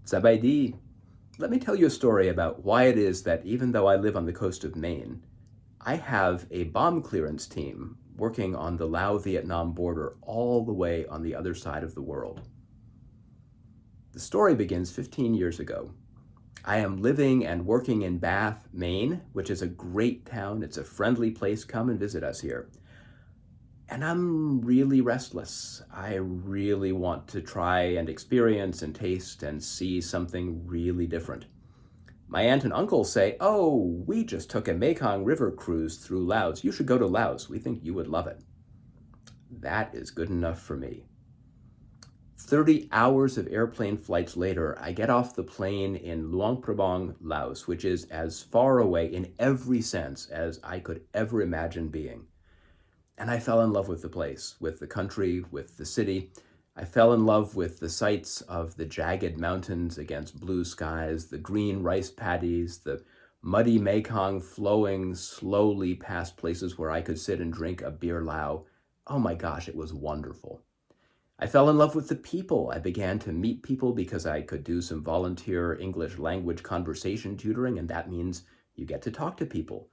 Zabaidi, let me tell you a story about why it is that even though I live on the coast of Maine, I have a bomb clearance team working on the Lao-Vietnam border all the way on the other side of the world. The story begins 15 years ago. I am living and working in Bath, Maine, which is a great town. It's a friendly place. Come and visit us here. And I'm really restless. I really want to try and experience and taste and see something really different. My aunt and uncle say, "Oh, we just took a Mekong River cruise through Laos. You should go to Laos. We think you would love it." That is good enough for me. 30 hours of airplane flights later, I get off the plane in Luang Prabang, Laos, which is as far away in every sense as I could ever imagine being. And I fell in love with the place, with the country, with the city. I fell in love with the sights of the jagged mountains against blue skies, the green rice paddies, the muddy Mekong flowing slowly past places where I could sit and drink a beer lao. Oh my gosh, it was wonderful. I fell in love with the people. I began to meet people because I could do some volunteer English language conversation tutoring, and that means you get to talk to people.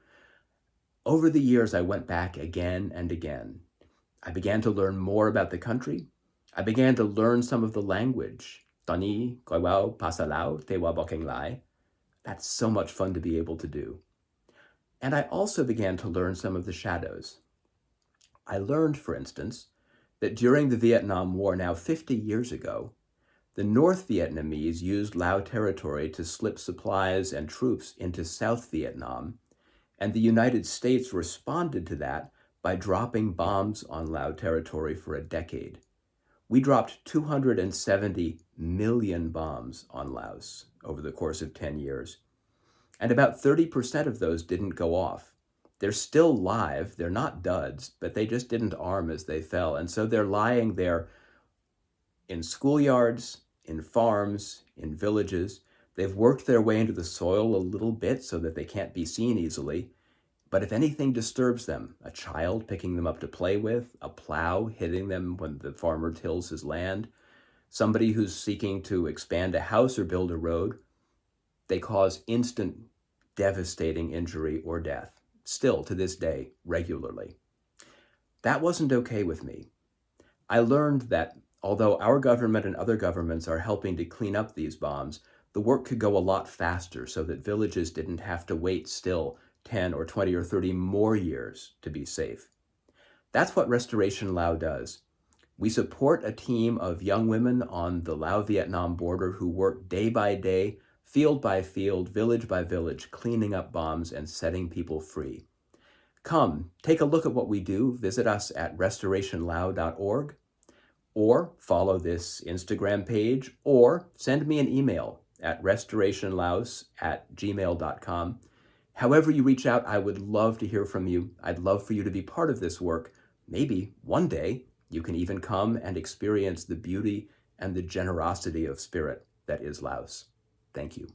Over the years, I went back again and again. I began to learn more about the country. I began to learn some of the language. Tani, Koiwao, Pasalao, Tewa Bokeng Lai. That's so much fun to be able to do. And I also began to learn some of the shadows. I learned, for instance, that during the Vietnam War now 50 years ago, the North Vietnamese used Lao territory to slip supplies and troops into South Vietnam, and the United States responded to that by dropping bombs on Lao territory for a decade. We dropped 270 million bombs on Laos over the course of 10 years. And about 30% of those didn't go off. They're still live, they're not duds, but they just didn't arm as they fell. And so they're lying there in schoolyards, in farms, in villages. They've worked their way into the soil a little bit so that they can't be seen easily. But if anything disturbs them, a child picking them up to play with, a plow hitting them when the farmer tills his land, somebody who's seeking to expand a house or build a road, they cause instant, devastating injury or death, still to this day, regularly. That wasn't okay with me. I learned that although our government and other governments are helping to clean up these bombs, the work could go a lot faster so that villages didn't have to wait still 10 or 20 or 30 more years to be safe. That's what Restoration Lao does. We support a team of young women on the Lao-Vietnam border who work day by day, field by field, village by village, cleaning up bombs and setting people free. Come, take a look at what we do. Visit us at restorationlao.org, or follow this Instagram page, or send me an email at restorationlaos@gmail.com. However you reach out, I would love to hear from you. I'd love for you to be part of this work. Maybe one day you can even come and experience the beauty and the generosity of spirit that is Laos. Thank you.